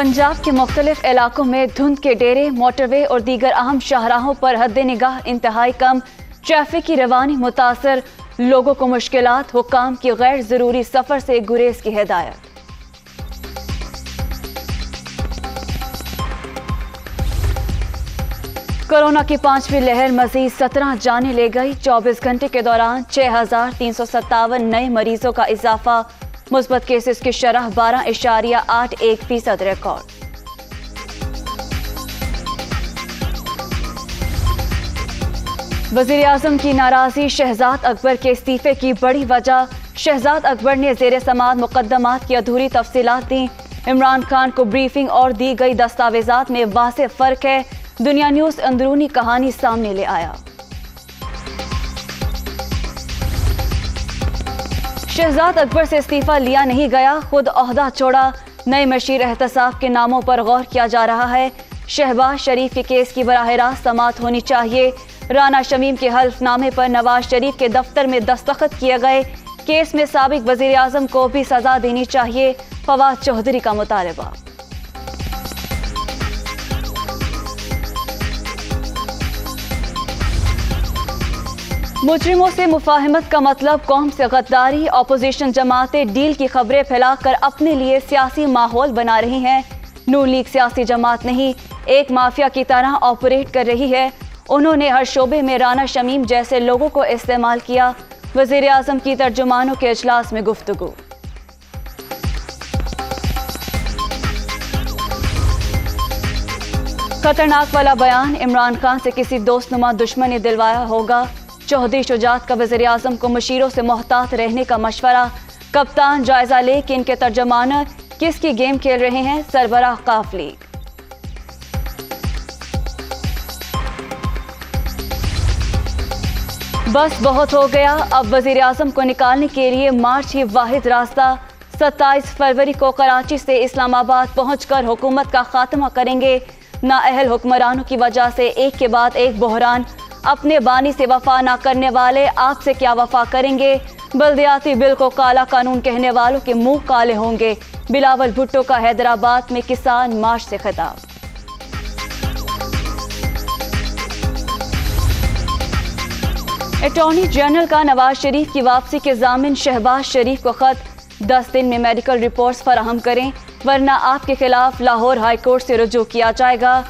पंजाब के मुख्तलिफ इलाकों में धुंध के डेरे, मोटरवे और दीगर अहम शाहराहों पर हद निगाह इंतहाई कम, ट्रैफिक की रवानी मुतासर, लोगों को मुश्किलात, हुक्काम की गैर ज़रूरी सफ़र से गुरेज की हिदायत। कोरोना की 5वीं लहर मजीद 17 जानें ले गई। 24 घंटे के दौरान 6,357 नए मरीजों का इजाफा, मुस्बत केसेस की शरह 12.81% रिकॉर्ड। वज़ीर आज़म की नाराज़गी, शहजाद अकबर के इस्तीफे की बड़ी वजह। शहजाद अकबर ने ज़ेर समाअत मुकद्दमात की अधूरी तफसीलात दी। इमरान खान को ब्रीफिंग और दी गई दस्तावेजात में वाज़ेह फ़र्क है। दुनिया न्यूज़ अंदरूनी कहानी सामने ले आया। शहजाद अकबर से इस्तीफा लिया नहीं गया, खुद ओहदा छोड़ा। नए मशीर एहतसाब के नामों पर गौर किया जा रहा है। शहबाज शरीफ के केस की बराह रास्त समाअत होनी चाहिए। राना शमीम के हल्फनामे पर नवाज शरीफ के दफ्तर में दस्तखत किए गए। केस में साबिक वजीर आजम को भी सजा देनी चाहिए, फवाद चौधरी का मुतालबा। मुजरिमों से मुफाहमत का मतलब कौम से गद्दारी। अपोजिशन जमातें डील की खबरें फैलाकर अपने लिए सियासी माहौल बना रही हैं। नून लीग सियासी जमात नहीं, एक माफिया की तरह ऑपरेट कर रही है। उन्होंने हर शोबे में राना शमीम जैसे लोगों को इस्तेमाल किया। वजीर आजम की तर्जुमानों के इजलास में गुफ्तगू। खतरनाक वाला बयान, इमरान खान से किसी दोस्तनुमा दुश्मन ने दिलवाया होगा। चौधरी शुजात का वज़ीर आज़म को मशीरों से मोहतात रहने का मशवरा। कप्तान जायजा ले कि इनके तर्जमान किसकी गेम खेल रहे हैं। सरबराह काफ लीग। बस बहुत हो गया, अब वज़ीर आज़म को निकालने के लिए मार्च ही वाहिद रास्ता। 27 फरवरी को कराची से इस्लामाबाद पहुंचकर हुकूमत का खात्मा करेंगे। नाअहल हुक्मरानों की वजह से एक के बाद एक बहरान। अपने बानी से वफा ना करने वाले आपसे क्या वफा करेंगे। बल्दियाती बिल को काला कानून कहने वालों के मुंह काले होंगे। बिलावल भुट्टो का हैदराबाद में किसान मार्च से खिताब। अटॉर्नी जनरल का नवाज शरीफ की वापसी के ज़ामिन शहबाज शरीफ को खत। 10 दिन में मेडिकल रिपोर्ट्स फराहम करें, वरना आपके खिलाफ लाहौर हाई कोर्ट से रुजू किया जाएगा।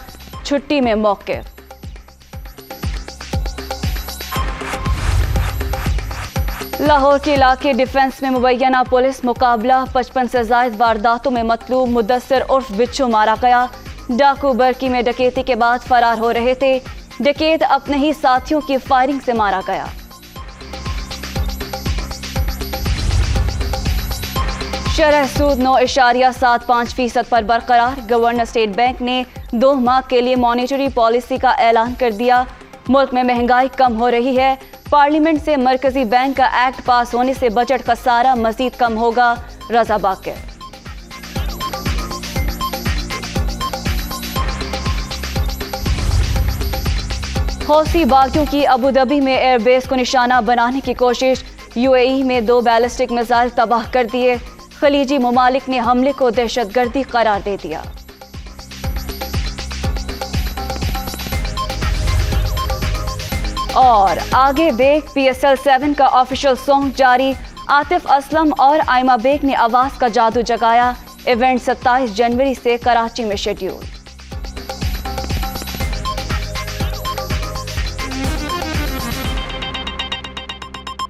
छुट्टी में मौक़िफ़। लाहौर के इलाके डिफेंस में मुबैना पुलिस मुकाबला। 55 से ज़ायद वारदातों में मतलूब मुदस्सिर उर्फ बिच्छू मारा गया। डाकू बरकी में डकैती के बाद फरार हो रहे थे। डकैत अपने ही साथियों की फायरिंग से मारा गया। शरह सूद 9.75% पर बरकरार। गवर्नर स्टेट बैंक ने 2 माह के लिए मॉनेटरी पॉलिसी का ऐलान कर दिया। मुल्क में महंगाई कम हो रही है। पार्लियामेंट से मरकजी बैंक का एक्ट पास होने से बजट खसारा मजीद कम होगा। रजा बाकर। हौसी बागियों की अबूधाबी में एयरबेस को निशाना बनाने की कोशिश। यूएई में 2 बैलिस्टिक मिसाइल तबाह कर दिए। खलीजी ममालिक ने हमले को दहशतगर्दी करार दे दिया। और आगे देख, PSL 7 का ऑफिशियल सॉन्ग जारी। आतिफ असलम और आयमा बेग ने आवाज का जादू जगाया। इवेंट 27 जनवरी से कराची में शेड्यूल।